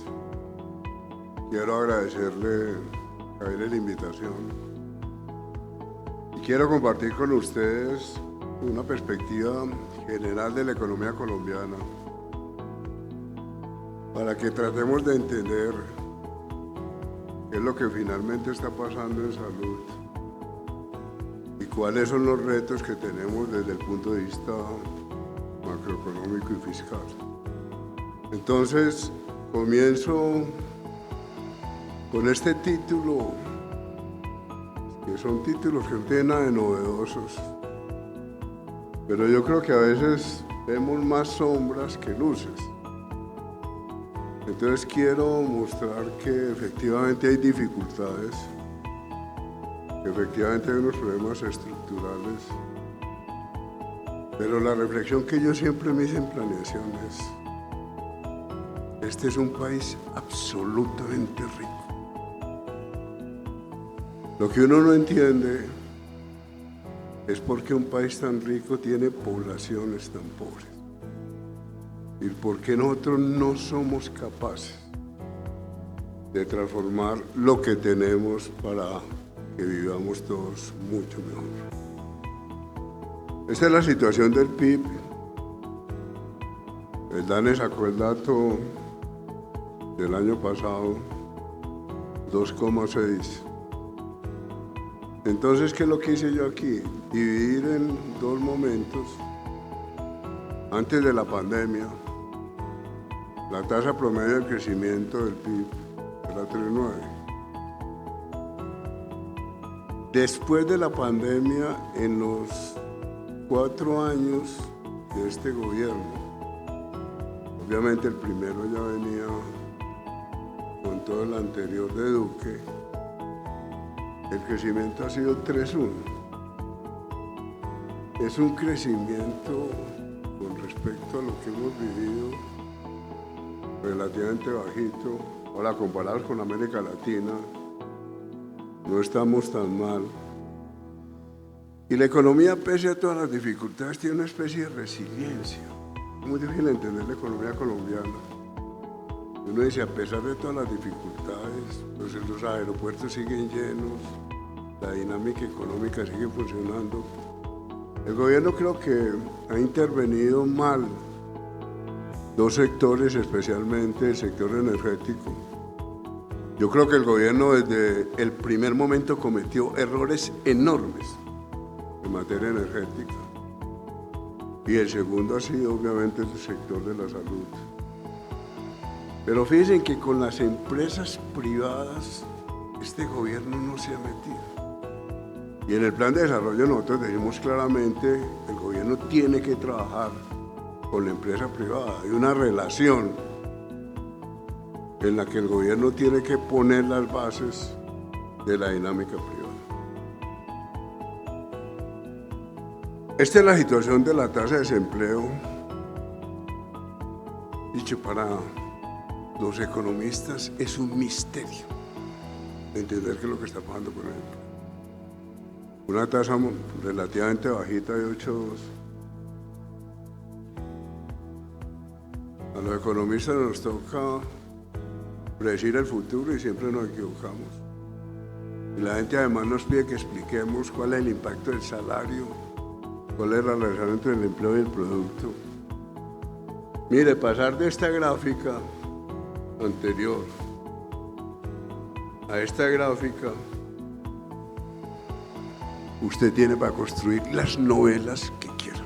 tardes. Quiero agradecerle a Javier la invitación y quiero compartir con ustedes una perspectiva general de la economía colombiana para que tratemos de entender qué es lo que finalmente está pasando en salud y cuáles son los retos que tenemos desde el punto de vista macroeconómico y fiscal. Entonces, comienzo con este título, que son títulos que no tienen nada de novedosos, pero yo creo que a veces vemos más sombras que luces. Entonces quiero mostrar que efectivamente hay dificultades, que efectivamente hay unos problemas estructurales, pero la reflexión que yo siempre me hice en planeación es: este es un país absolutamente rico. Lo que uno no entiende es por qué un país tan rico tiene poblaciones tan pobres y por qué nosotros no somos capaces de transformar lo que tenemos para que vivamos todos mucho mejor. Esta es la situación del PIB. El DANE sacó el dato del año pasado, 2,6. Entonces, ¿qué es lo que hice yo aquí? Dividir en dos momentos. Antes de la pandemia, la tasa promedio de crecimiento del PIB era 3,9. Después de la pandemia, en los 4 años de este gobierno, obviamente el primero ya venía con todo el anterior de Duque, el crecimiento ha sido 3,1. Es un crecimiento con respecto a lo que hemos vivido relativamente bajito. Ahora, comparados con América Latina, no estamos tan mal. Y la economía, pese a todas las dificultades, tiene una especie de resiliencia. Es muy difícil entender la economía colombiana. Uno dice, a pesar de todas las dificultades, pues los aeropuertos siguen llenos, la dinámica económica sigue funcionando. El gobierno creo que ha intervenido mal dos sectores, especialmente el sector energético. Yo creo que el gobierno desde el primer momento cometió errores enormes en materia energética. Y el segundo ha sido obviamente el sector de la salud. Pero fíjense que con las empresas privadas este gobierno no se ha metido. Y en el plan de desarrollo nosotros decimos claramente, el gobierno tiene que trabajar con la empresa privada. Hay una relación en la que el gobierno tiene que poner las bases de la dinámica privada. Esta es la situación de la tasa de desempleo. Dicho para los economistas, es un misterio entender qué es lo que está pasando con él. Una tasa relativamente bajita de 8,2. A los economistas nos toca predecir el futuro y siempre nos equivocamos. Y la gente además nos pide que expliquemos cuál es el impacto del salario, cuál es la relación entre el empleo y el producto. Mire, pasar de esta gráfica anterior a esta gráfica, usted tiene para construir las novelas que quiera.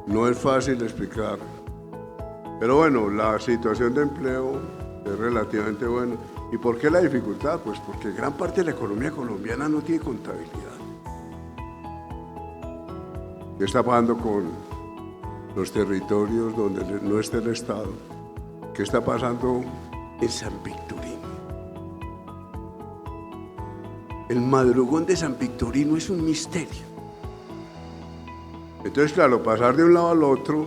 No es fácil explicar, pero bueno, la situación de empleo es relativamente buena. ¿Y por qué la dificultad? Pues porque gran parte de la economía colombiana no tiene contabilidad. ¿Qué está pasando con los territorios donde no está el Estado? ¿Qué está pasando en San Victorino? El madrugón de San Victorino es un misterio. Entonces, claro, pasar de un lado al otro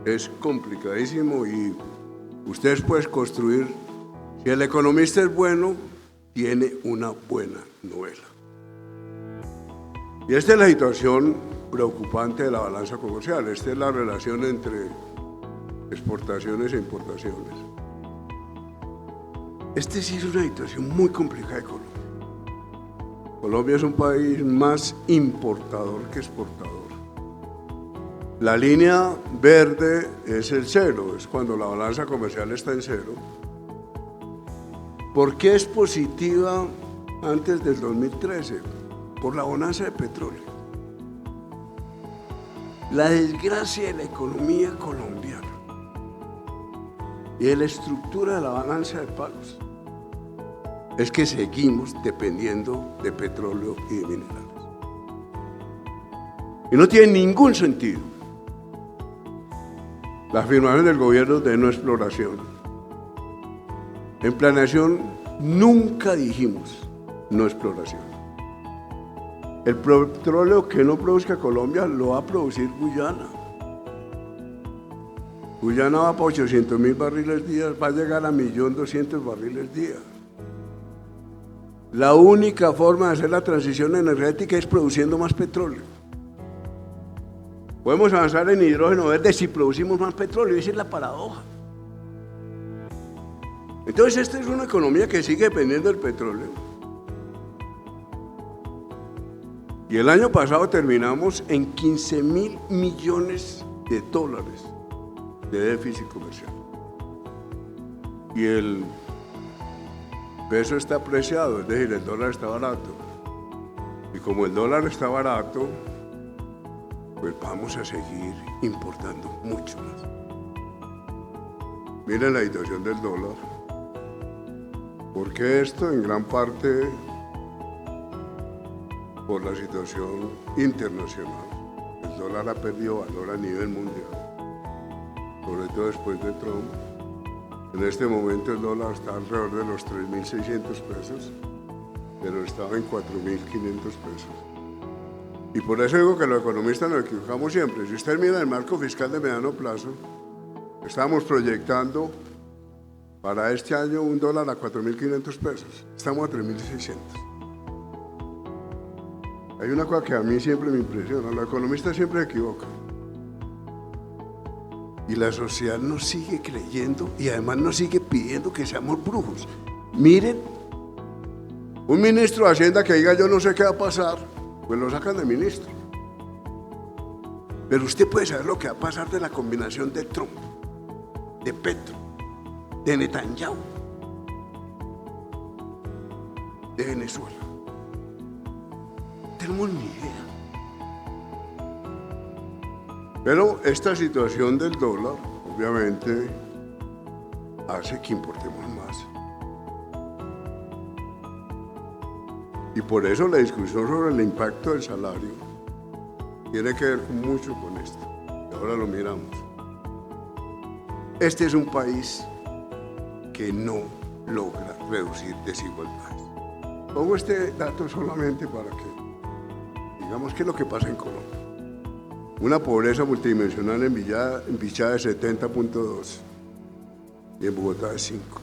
es complicadísimo y ustedes pueden construir, si el economista es bueno, tiene una buena novela. Y esta es la situación preocupante de la balanza comercial. Esta es la relación entre exportaciones e importaciones. Esta sí es una situación muy complicada de Colombia. Colombia es un país más importador que exportador. La línea verde es el cero, es cuando la balanza comercial está en cero. ¿Por qué es positiva antes del 2013? Por la bonanza de petróleo. La desgracia de la economía colombiana y de la estructura de la balanza de pagos es que seguimos dependiendo de petróleo y de minerales. Y no tiene ningún sentido la afirmación del gobierno de no exploración. En planeación nunca dijimos no exploración. El petróleo que no produzca Colombia lo va a producir Guyana. Guyana va para 800.000 barriles día, va a llegar a 1.200.000 barriles día. La única forma de hacer la transición energética es produciendo más petróleo. Podemos avanzar en hidrógeno verde si producimos más petróleo, esa es la paradoja. Entonces esta es una economía que sigue dependiendo del petróleo. Y el año pasado terminamos en 15.000 millones de dólares de déficit comercial. Y el peso está apreciado, es decir, el dólar está barato. Y como el dólar está barato, pues vamos a seguir importando mucho más. Miren la situación del dólar. ¿Por qué esto? En gran parte por la situación internacional. El dólar ha perdido valor a nivel mundial, sobre todo después de Trump. En este momento el dólar está alrededor de los 3.600 pesos, pero estaba en 4.500 pesos. Y por eso digo que los economistas nos equivocamos siempre. Si usted mira el marco fiscal de mediano plazo, estamos proyectando para este año un dólar a 4.500 pesos. Estamos a 3.600. Hay una cosa que a mí siempre me impresiona, los economistas siempre se equivocan. Y la sociedad nos sigue creyendo y además nos sigue pidiendo que seamos brujos. Miren, un ministro de Hacienda que diga yo no sé qué va a pasar, pues lo sacan de ministro. Pero usted puede saber lo que va a pasar de la combinación de Trump, de Petro, de Netanyahu, de Venezuela. No tenemos ni idea. Pero esta situación del dólar, obviamente, hace que importemos más. Y por eso la discusión sobre el impacto del salario tiene que ver mucho con esto. Y ahora lo miramos. Este es un país que no logra reducir desigualdades. Pongo este dato solamente para que digamos qué es lo que pasa en Colombia. Una pobreza multidimensional en Bichada de 70.2 y en Bogotá de 5.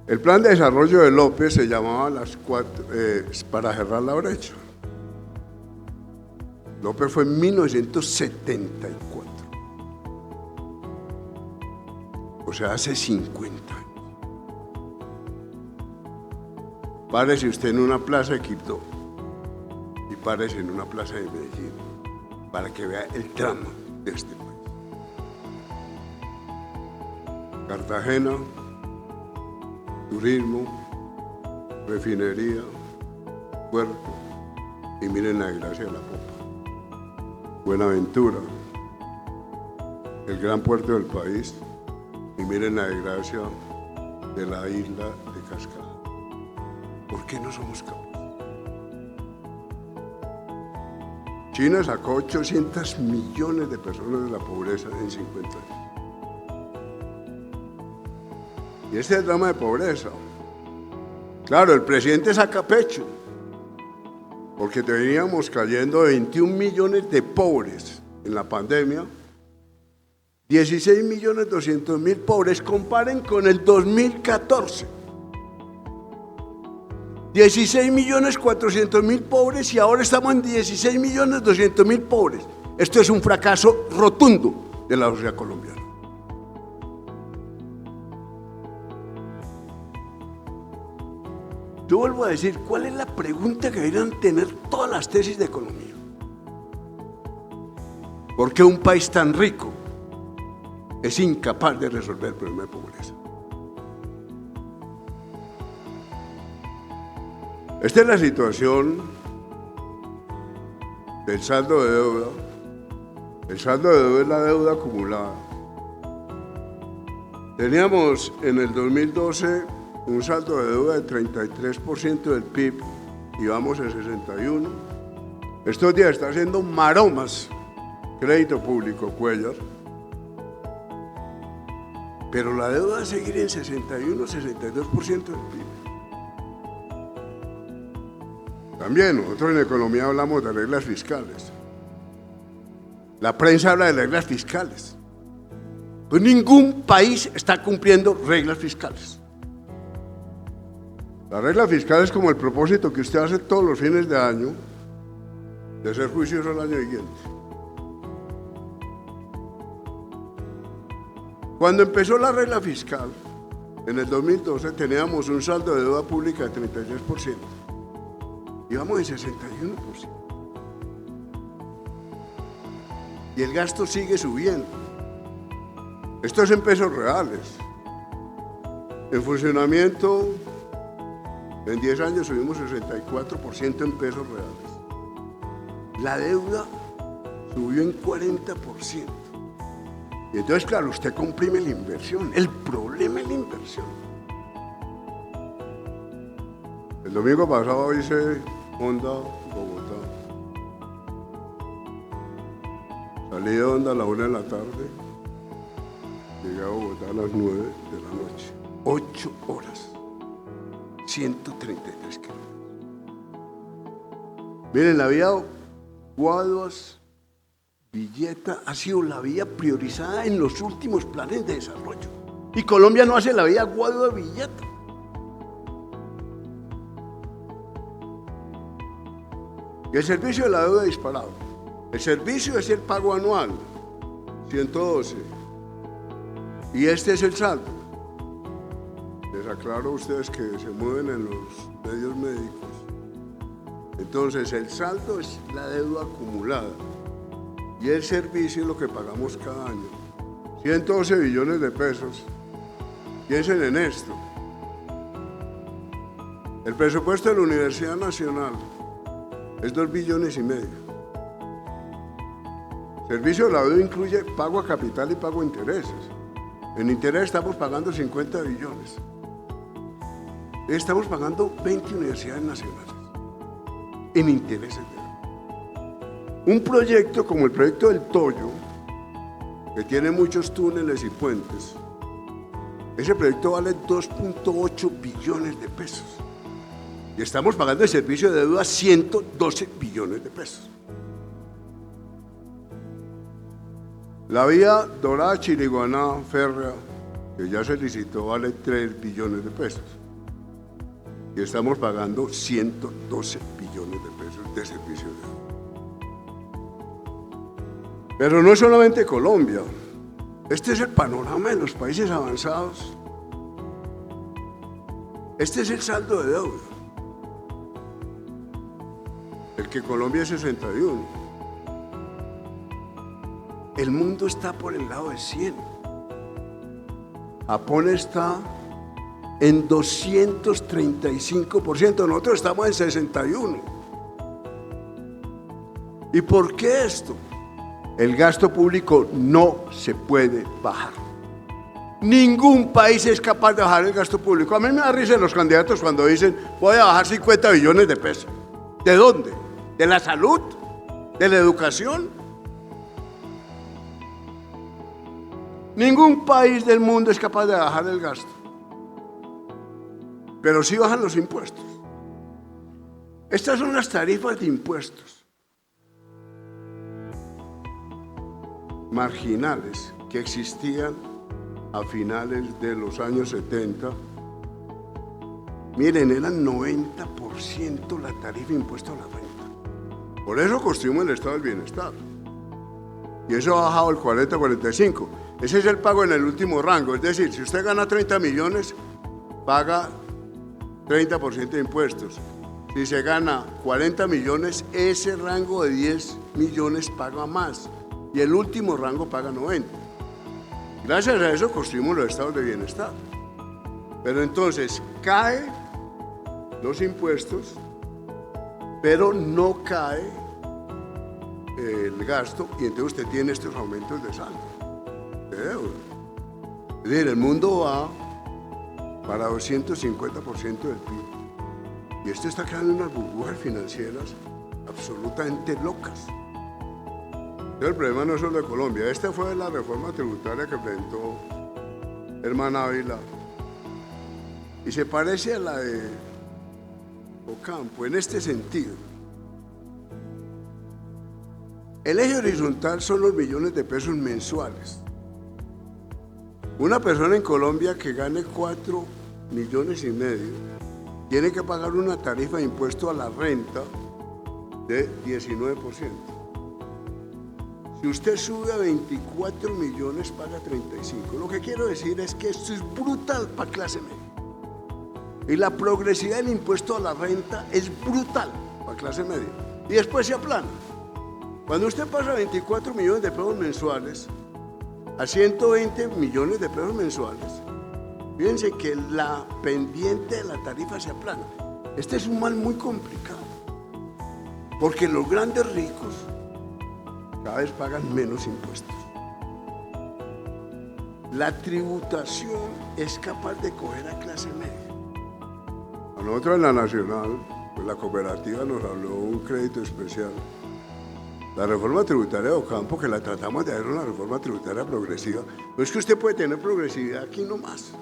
El plan de desarrollo de López se llamaba para cerrar la brecha. López fue en 1974, o sea, hace 50 años. Párese usted en una plaza de Quibdó y párese en una plaza de Medellín para que vea el drama de este país. Cartagena, turismo, refinería, puerto, y miren la desgracia de la Popa. Buenaventura, el gran puerto del país, y miren la desgracia de la isla de Cascada. ¿Por qué no somos capaces? China sacó 800 millones de personas de la pobreza en 50 años. Y este es el drama de pobreza. Claro, el presidente saca pecho, porque veníamos cayendo de 21 millones de pobres en la pandemia, 16.200.000 pobres. Comparen con el 2014. 16.400.000 pobres y ahora estamos en 16.200.000 pobres. Esto es un fracaso rotundo de la sociedad colombiana. Yo vuelvo a decir, ¿cuál es la pregunta que deberían tener todas las tesis de economía? ¿Por qué un país tan rico es incapaz de resolver el problema de pobreza? Esta es la situación del saldo de deuda. El saldo de deuda es la deuda acumulada. Teníamos en el 2012 un saldo de deuda de 33% del PIB y vamos a 61%. Estos días está haciendo maromas crédito público, Cuellar, pero la deuda va a seguir en 61-62% del PIB. También nosotros en economía hablamos de reglas fiscales. La prensa habla de reglas fiscales. Pues ningún país está cumpliendo reglas fiscales. La regla fiscal es como el propósito que usted hace todos los fines de año de ser juicioso al año siguiente. Cuando empezó la regla fiscal, en el 2012 teníamos un saldo de deuda pública de 33%. Íbamos en 61%. Y el gasto sigue subiendo. Esto es en pesos reales. En funcionamiento, en 10 años subimos 64% en pesos reales. La deuda subió en 40%. Y entonces, claro, usted comprime la inversión. El problema es la inversión. El domingo pasado hice Honda, Bogotá. Salí de Honda a la 1 de la tarde. Llegué a Bogotá a las 9 de la noche. 8 horas. 133 kilómetros. Miren, la vía Guaduas Villeta ha sido la vía priorizada en los últimos planes de desarrollo. Y Colombia no hace la vía Guaduas Villeta. Y el servicio de la deuda disparado. El servicio es el pago anual, 112. Y este es el saldo. Les aclaro a ustedes que se mueven en los medios médicos. Entonces, el saldo es la deuda acumulada. Y el servicio es lo que pagamos cada año. 112 billones de pesos. Piensen en esto. El presupuesto de la Universidad Nacional es 2,5 billones. Servicio de la deuda incluye pago a capital y pago a intereses. En interés estamos pagando 50 billones. Estamos pagando 20 universidades nacionales en intereses de deuda. Un proyecto como el proyecto del Toyo, que tiene muchos túneles y puentes, ese proyecto vale 2,8 billones de pesos. Y estamos pagando el servicio de deuda 112 billones de pesos. La vía Dorada-Chiriguaná férrea, que ya se licitó, vale 3 billones de pesos. Y estamos pagando 112 billones de pesos de servicio de deuda. Pero no es solamente Colombia. Este es el panorama de los países avanzados. Este es el saldo de deuda. El que Colombia es 61. El mundo está por el lado de 100. Japón está en 235%. Nosotros estamos en 61%. ¿Y por qué esto? El gasto público no se puede bajar. Ningún país es capaz de bajar el gasto público. A mí me da risa los candidatos cuando dicen voy a bajar 50 billones de pesos. ¿De dónde? ¿De la salud? ¿De la educación? Ningún país del mundo es capaz de bajar el gasto. Pero sí bajan los impuestos. Estas son las tarifas de impuestos marginales que existían a finales de los años 70. Miren, eran 90% la tarifa de impuesto a la renta. Por eso construimos el Estado del Bienestar. y eso ha bajado el 40-45%. Ese es el pago en el último rango, es decir, si usted gana 30 millones, paga 30% de impuestos. Si se gana 40 millones, ese rango de 10 millones paga más y el último rango paga 90. Gracias a eso construimos los estados de bienestar. Pero entonces cae los impuestos, pero no cae el gasto y entonces usted tiene estos aumentos de saldo, de deuda. Es decir, el mundo va para 250% del PIB. Y esto está creando unas burbujas financieras absolutamente locas. Pero el problema no es solo de Colombia. Esta fue la reforma tributaria que presentó Herman Ávila. Y se parece a la de Ocampo en este sentido. El eje horizontal son los millones de pesos mensuales. Una persona en Colombia que gane 4,5 millones tiene que pagar una tarifa de impuesto a la renta de 19%. Si usted sube a 24 millones, paga 35. Lo que quiero decir es que esto es brutal para clase media. Y la progresividad del impuesto a la renta es brutal para clase media. Y después se aplana. Cuando usted pasa 24 millones de pesos mensuales a 120 millones de pesos mensuales, fíjense que la pendiente de la tarifa se aplana. Este es un mal muy complicado, porque los grandes ricos cada vez pagan menos impuestos. La tributación es capaz de coger a clase media. A nosotros en la Nacional, pues la cooperativa nos habló un crédito especial. La reforma tributaria de Ocampo, que la tratamos de hacer una reforma tributaria progresiva, no es que usted puede tener progresividad aquí nomás.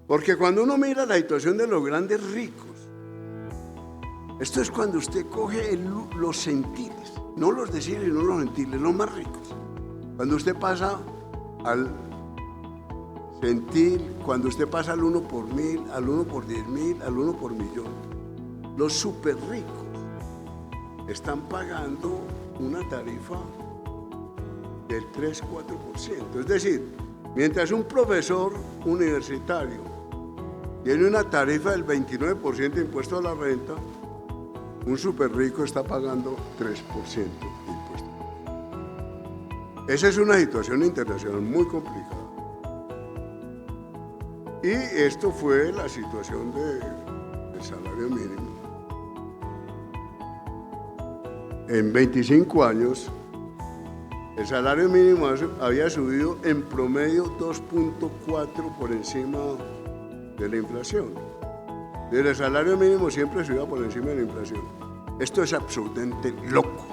Porque cuando uno mira la situación de los grandes ricos, esto es cuando usted coge los centiles, no los deciles, no los centiles, los más ricos. Cuando usted pasa al centil, cuando usted pasa al 1 por 1000, al 1 por 10.000, al 1 por millón, los súper ricos están pagando una tarifa del 3-4%. Es decir, mientras un profesor universitario tiene una tarifa del 29% de impuesto a la renta, un súper rico está pagando 3% de impuesto. Esa es una situación internacional muy complicada. Y esto fue la situación del salario mínimo. En 25 años, el salario mínimo había subido en promedio 2.4 por encima de la inflación. El salario mínimo siempre subía por encima de la inflación. Esto es absolutamente loco.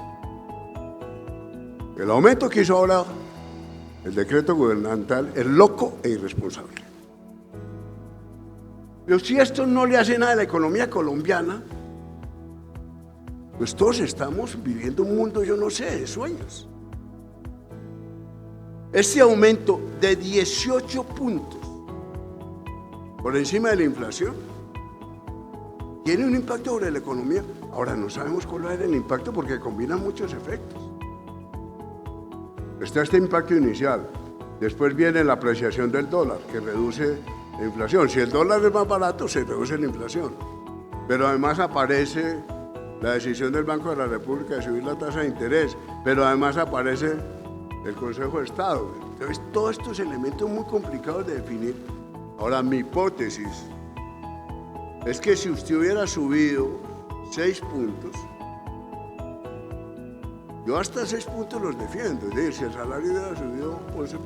El aumento que hizo ahora el decreto gubernamental es loco e irresponsable. Pero si esto no le hace nada a la economía colombiana, pues todos estamos viviendo un mundo, yo no sé, de sueños. Este aumento de 18 puntos por encima de la inflación tiene un impacto sobre la economía. Ahora no sabemos cuál va a ser el impacto porque combina muchos efectos. Está este impacto inicial. Después viene la apreciación del dólar, que reduce la inflación. Si el dólar es más barato, se reduce la inflación. Pero además aparece la decisión del Banco de la República de subir la tasa de interés, pero además aparece el Consejo de Estado. Entonces, todos estos elementos muy complicados de definir. Ahora, mi hipótesis es que si usted hubiera subido 6 puntos, yo hasta 6 puntos los defiendo, es decir, si el salario hubiera subido 11%.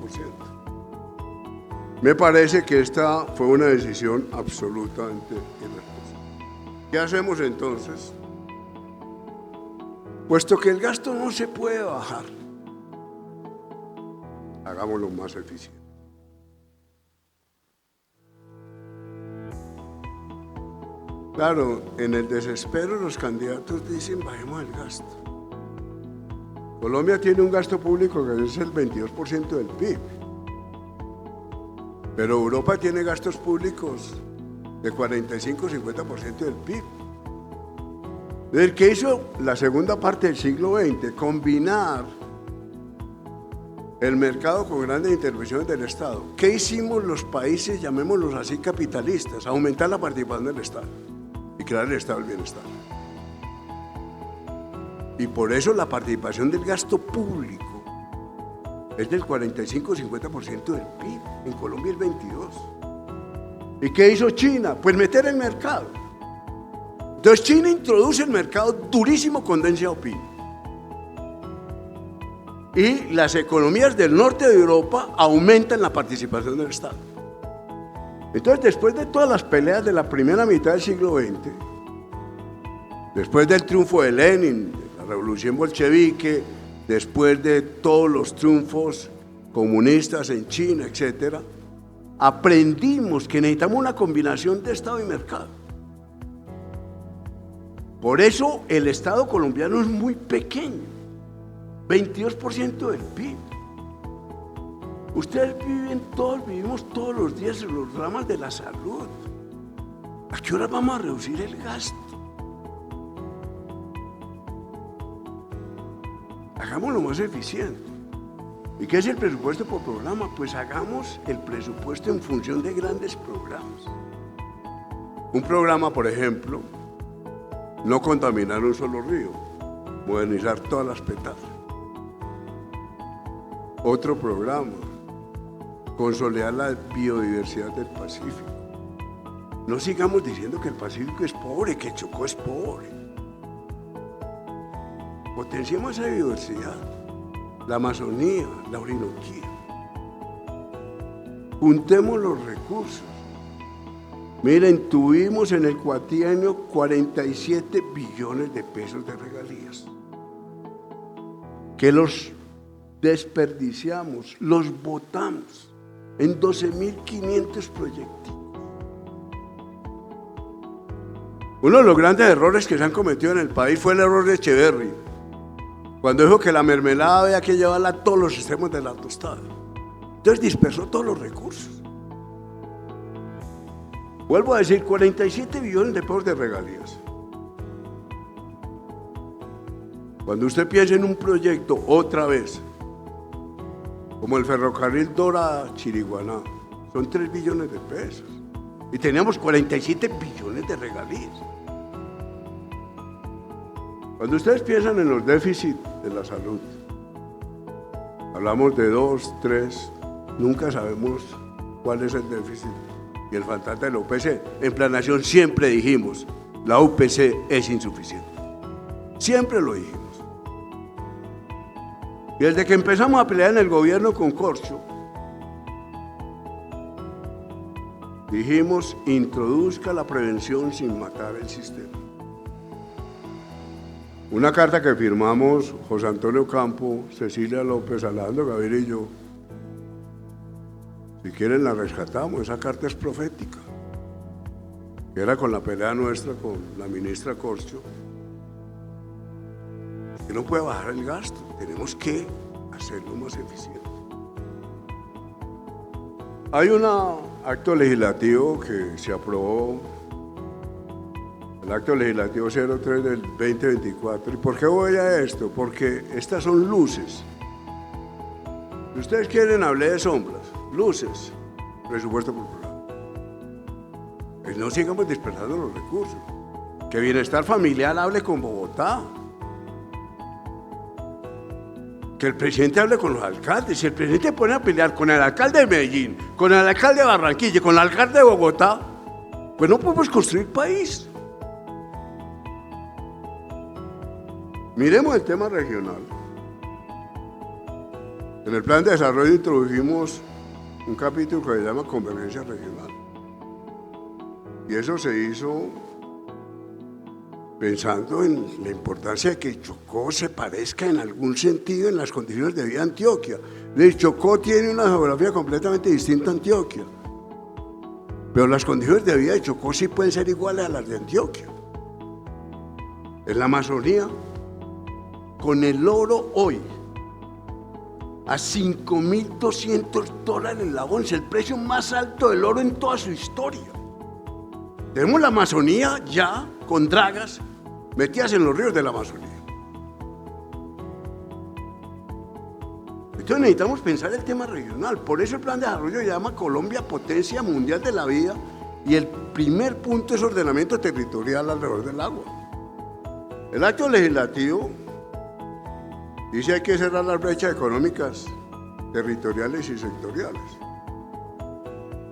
Me parece que esta fue una decisión absolutamente irresponsable. ¿Qué hacemos entonces? Puesto que el gasto no se puede bajar, hagámoslo más eficiente. Claro, en el desespero los candidatos dicen bajemos el gasto. Colombia tiene un gasto público que es el 22% del PIB, pero Europa tiene gastos públicos de 45-50% del PIB. Entonces, ¿qué hizo la segunda parte del siglo XX? Combinar el mercado con grandes intervenciones del Estado. ¿Qué hicimos los países, llamémoslos así, capitalistas? Aumentar la participación del Estado y crear el Estado del bienestar. Y por eso la participación del gasto público es del 45-50% del PIB. En Colombia el 22%. ¿Y qué hizo China? Pues meter el mercado. Entonces China introduce el mercado durísimo con Deng Xiaoping. Y las economías del norte de Europa aumentan la participación del Estado. Entonces, después de todas las peleas de la primera mitad del siglo XX, después del triunfo de Lenin, de la revolución bolchevique, después de todos los triunfos comunistas en China, etc., aprendimos que necesitamos una combinación de Estado y mercado. Por eso el Estado colombiano es muy pequeño, 22% del PIB. Ustedes vivimos todos los días en los ramas de la salud. ¿A qué hora vamos a reducir el gasto? Hagámoslo más eficiente. ¿Y qué es el presupuesto por programa? Pues hagamos el presupuesto en función de grandes programas. Un programa, por ejemplo, no contaminar un solo río, modernizar todas las petadas. Otro programa, consolidar la biodiversidad del Pacífico. No sigamos diciendo que el Pacífico es pobre, que Chocó es pobre. Potenciemos esa biodiversidad, la Amazonía, la Orinoquía. Juntemos los recursos. Miren, tuvimos en el cuatrienio 47 billones de pesos de regalías, que los desperdiciamos, los botamos en 12.500 proyectos. Uno de los grandes errores que se han cometido en el país fue el error de Echeverri, cuando dijo que la mermelada había que llevarla a todos los extremos de la tostada. Entonces dispersó todos los recursos. Vuelvo a decir, 47 billones de pesos de regalías. Cuando usted piensa en un proyecto, otra vez, como el ferrocarril Dora-Chiriguaná, son 3 billones de pesos. Y teníamos 47 billones de regalías. Cuando ustedes piensan en los déficits de la salud, hablamos de 2, 3, nunca sabemos cuál es el déficit. Y el faltante de la UPC, en planeación siempre dijimos, la UPC es insuficiente. Siempre lo dijimos. Y desde que empezamos a pelear en el gobierno con Corcho, dijimos, introduzca la prevención sin matar el sistema. Una carta que firmamos José Antonio Campo, Cecilia López, Alejandro Gaviria y yo. Si quieren la rescatamos, esa carta es profética. Que era con la pelea nuestra con la ministra Corcho. Que no puede bajar el gasto, tenemos que hacerlo más eficiente. Hay un acto legislativo que se aprobó, el acto legislativo 03 del 2024. ¿Y por qué voy a esto? Porque estas son luces. Si ustedes quieren, hablé de sombras, luces, presupuesto por programa. Pues no sigamos dispersando los recursos. Que Bienestar Familiar hable con Bogotá. Que el presidente hable con los alcaldes. Si el presidente pone a pelear con el alcalde de Medellín, con el alcalde de Barranquilla, con el alcalde de Bogotá, pues no podemos construir país. Miremos el tema regional. En el plan de desarrollo introdujimos un capítulo que se llama Convergencia Regional. Y eso se hizo pensando en la importancia de que Chocó se parezca en algún sentido en las condiciones de vida de Antioquia. Chocó tiene una geografía completamente distinta a Antioquia, pero las condiciones de vida de Chocó sí pueden ser iguales a las de Antioquia. En la Amazonía, con el oro hoy a $5.200 la onza, el precio más alto del oro en toda su historia. Tenemos la Amazonía ya con dragas metidas en los ríos de la Amazonía. Entonces necesitamos pensar el tema regional. Por eso el Plan de Desarrollo llama Colombia potencia mundial de la vida y el primer punto es ordenamiento territorial alrededor del agua. El acto legislativo dice hay que cerrar las brechas económicas, territoriales y sectoriales.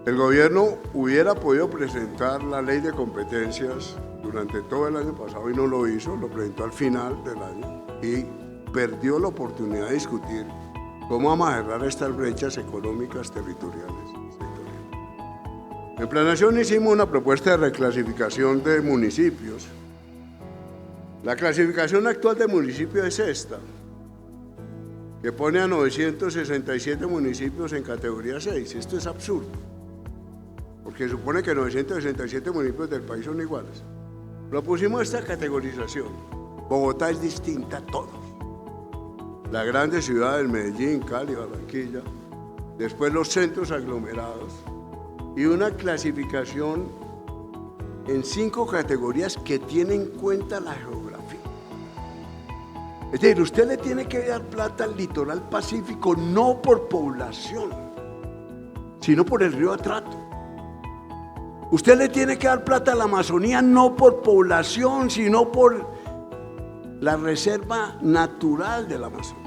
El gobierno hubiera podido presentar la ley de competencias durante todo el año pasado y no lo hizo, lo presentó al final del año y perdió la oportunidad de discutir cómo vamos a cerrar estas brechas económicas, territoriales y sectoriales. En planeación hicimos una propuesta de reclasificación de municipios. La clasificación actual de municipios es esta, que pone a 967 municipios en categoría 6. Esto es absurdo, porque supone que 967 municipios del país son iguales. Propusimos esta categorización. Bogotá es distinta a todos. Las grandes ciudades, Medellín, Cali, Barranquilla, después los centros aglomerados y una clasificación en 5 categorías que tienen en cuenta la geografía. Es decir, usted le tiene que dar plata al litoral pacífico no por población, sino por el río Atrato. Usted le tiene que dar plata a la Amazonía no por población, sino por la reserva natural de la Amazonía.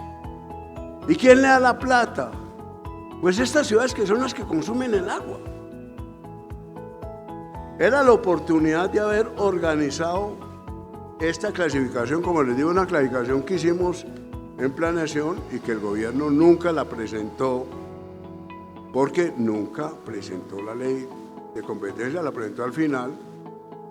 ¿Y quién le da la plata? Pues estas ciudades que son las que consumen el agua. Era la oportunidad de haber organizado esta clasificación, como les digo, una clasificación que hicimos en planeación y que el gobierno nunca la presentó, porque nunca presentó la ley de competencia, la presentó al final.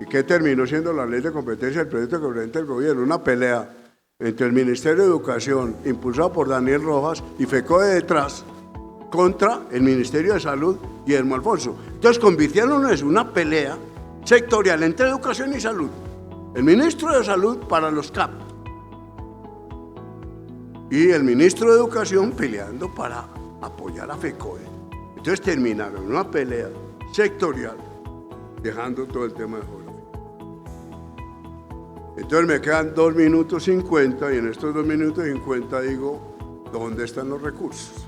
¿Y qué terminó siendo la ley de competencia del proyecto que presenta el gobierno? Una pelea entre el Ministerio de Educación, impulsado por Daniel Rojas, y FECODE detrás, contra el Ministerio de Salud, Guillermo Alfonso. Entonces convirtieron en una pelea sectorial entre educación y salud. El ministro de Salud para los CAP y el ministro de Educación peleando para apoyar a FECODE. Entonces terminaron en una pelea sectorial, dejando todo el tema de geografía. Entonces me quedan 2 minutos 50 y en estos 2 minutos 50 digo, ¿dónde están los recursos?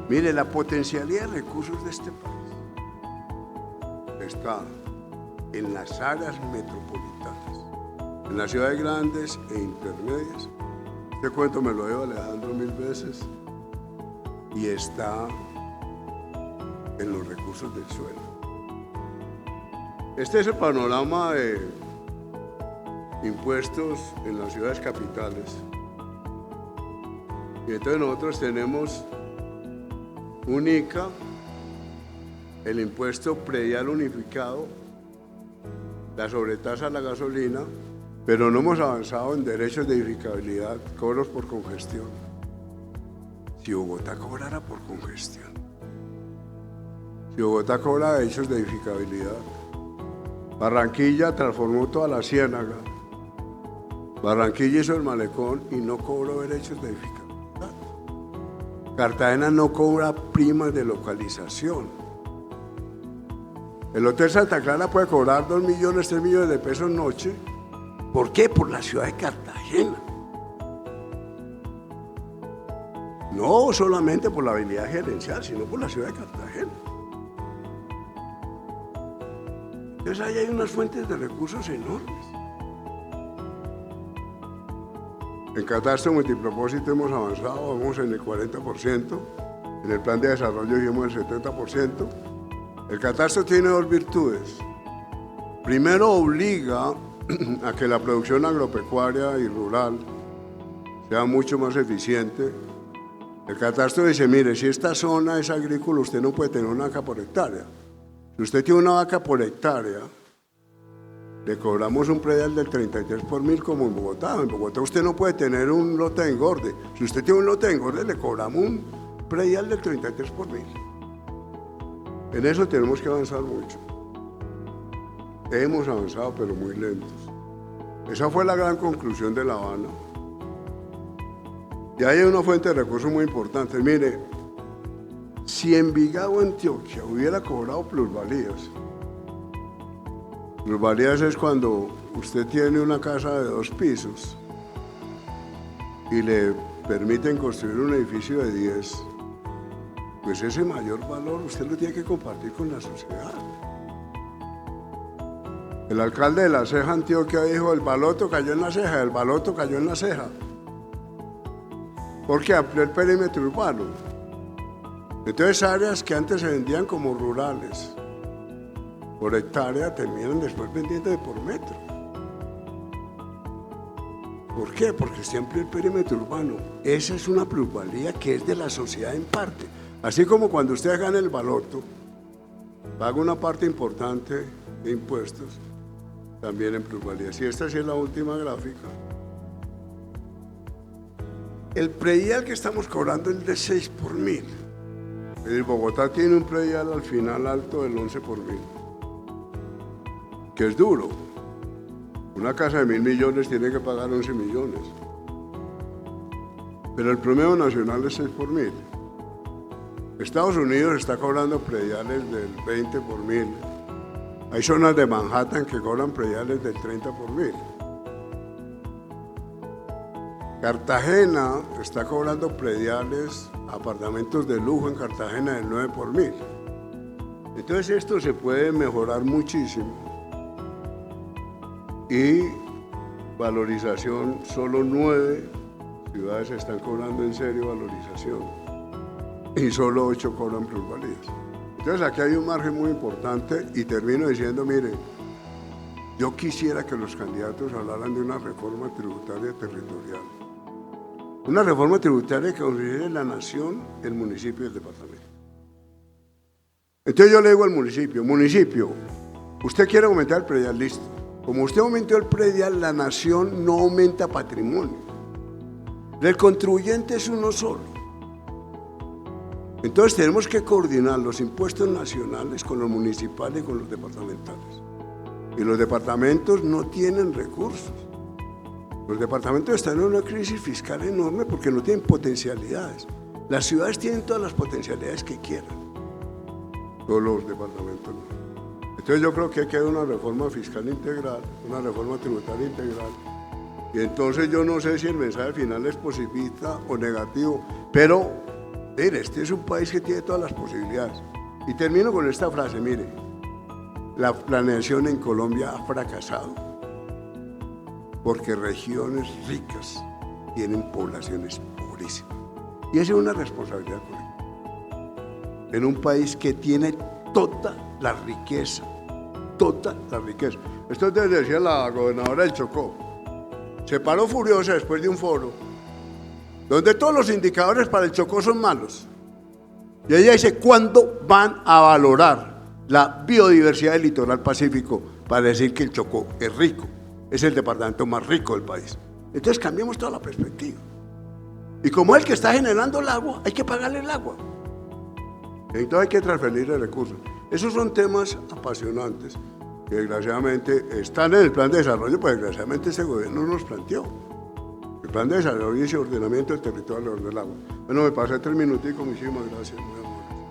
Mire, la potencialidad de recursos de este país está en las áreas metropolitanas, en las ciudades grandes e intermedias. Este cuento me lo dio Alejandro 1000 veces y está en los recursos del suelo. Este es el panorama de impuestos en las ciudades capitales. Y entonces nosotros tenemos un ICA, el impuesto predial unificado, la sobretasa a la gasolina, pero no hemos avanzado en derechos de edificabilidad, cobros por congestión. Si Bogotá cobrara por congestión, si Bogotá cobra derechos de edificabilidad, Barranquilla transformó toda la ciénaga, Barranquilla hizo el malecón y no cobró derechos de edificabilidad. Cartagena no cobra primas de localización. El Hotel Santa Clara puede cobrar 2 millones, 3 millones de pesos noche. ¿Por qué? Por la ciudad de Cartagena. No solamente por la habilidad gerencial, sino por la ciudad de Cartagena. Entonces ahí hay unas fuentes de recursos enormes. En catastro multipropósito hemos avanzado, vamos en el 40%, en el plan de desarrollo llevamos el 70%. El catastro tiene 2 virtudes. Primero, obliga a que la producción agropecuaria y rural sea mucho más eficiente. El catastro dice, mire, si esta zona es agrícola, usted no puede tener una vaca por hectárea. Si usted tiene una vaca por hectárea, le cobramos un predial del 33 por 1000 como en Bogotá. En Bogotá usted no puede tener un lote de engorde. Si usted tiene un lote de engorde, le cobramos un predial del 33 por 1000. En eso tenemos que avanzar mucho. Hemos avanzado, pero muy lentos. Esa fue la gran conclusión de La Habana. Y hay una fuente de recursos muy importante. Mire, si Envigado, Antioquia, hubiera cobrado plusvalías, Plusvalías es cuando usted tiene una casa de 2 pisos y le permiten construir un edificio de 10, pues ese mayor valor usted lo tiene que compartir con la sociedad. El alcalde de La Ceja, Antioquia, dijo: el baloto cayó en la ceja, el baloto cayó en la ceja, porque amplió el perímetro urbano. Entonces áreas que antes se vendían como rurales por hectárea terminan después vendiendo de por metro. ¿Por qué? Porque se amplió el perímetro urbano. Esa es una plusvalía que es de la sociedad en parte. Así como cuando usted gana el baloto, paga una parte importante de impuestos, también en plusvalías. Y esta sí es la última gráfica. El predial que estamos cobrando es de 6 por mil. El Bogotá tiene un predial al final alto del 11 por mil, que es duro. Una casa de 1.000 millones tiene que pagar 11 millones. Pero el promedio nacional es 6 por mil. Estados Unidos está cobrando prediales del 20 por mil. Hay zonas de Manhattan que cobran prediales del 30 por mil. Cartagena está cobrando prediales, apartamentos de lujo en Cartagena del 9 por mil. Entonces esto se puede mejorar muchísimo. Y valorización, solo 9 ciudades están cobrando en serio valorización y solo 8 cobran plusvalías. Entonces aquí hay un margen muy importante y termino diciendo, mire, yo quisiera que los candidatos hablaran de una reforma tributaria territorial. Una reforma tributaria que considere la nación, el municipio y el departamento. Entonces yo le digo al municipio, usted quiere aumentar el predial, listo. Como usted aumentó el predial, la nación no aumenta patrimonio. El contribuyente es uno solo. Entonces tenemos que coordinar los impuestos nacionales con los municipales y con los departamentales. Y los departamentos no tienen recursos. Los departamentos están en una crisis fiscal enorme porque no tienen potencialidades. Las ciudades tienen todas las potencialidades que quieran. Todos los departamentos no. Entonces yo creo que hay que hacer una reforma fiscal integral, una reforma tributaria integral. Y entonces yo no sé si el mensaje final es positivista o negativo, pero mire, este es un país que tiene todas las posibilidades. Y termino con esta frase, mire, la planeación en Colombia ha fracasado porque regiones ricas tienen poblaciones pobrísimas. Y esa es una responsabilidad colectiva. En un país que tiene toda la riqueza, toda la riqueza. Esto decía la gobernadora del Chocó. Se paró furiosa después de un foro donde todos los indicadores para el Chocó son malos. Y ella dice, ¿cuándo van a valorar la biodiversidad del litoral pacífico para decir que el Chocó es rico? Es el departamento más rico del país. Entonces cambiemos toda la perspectiva. Y como el que está generando el agua, hay que pagarle el agua. Entonces hay que transferirle recursos. Esos son temas apasionantes que desgraciadamente están en el plan de desarrollo, pues desgraciadamente ese gobierno nos planteó. El plan de desarrollo y ordenamiento del territorio alrededor del agua. Bueno, me pasé 3 minuticos, muchísimas gracias. Muy amable.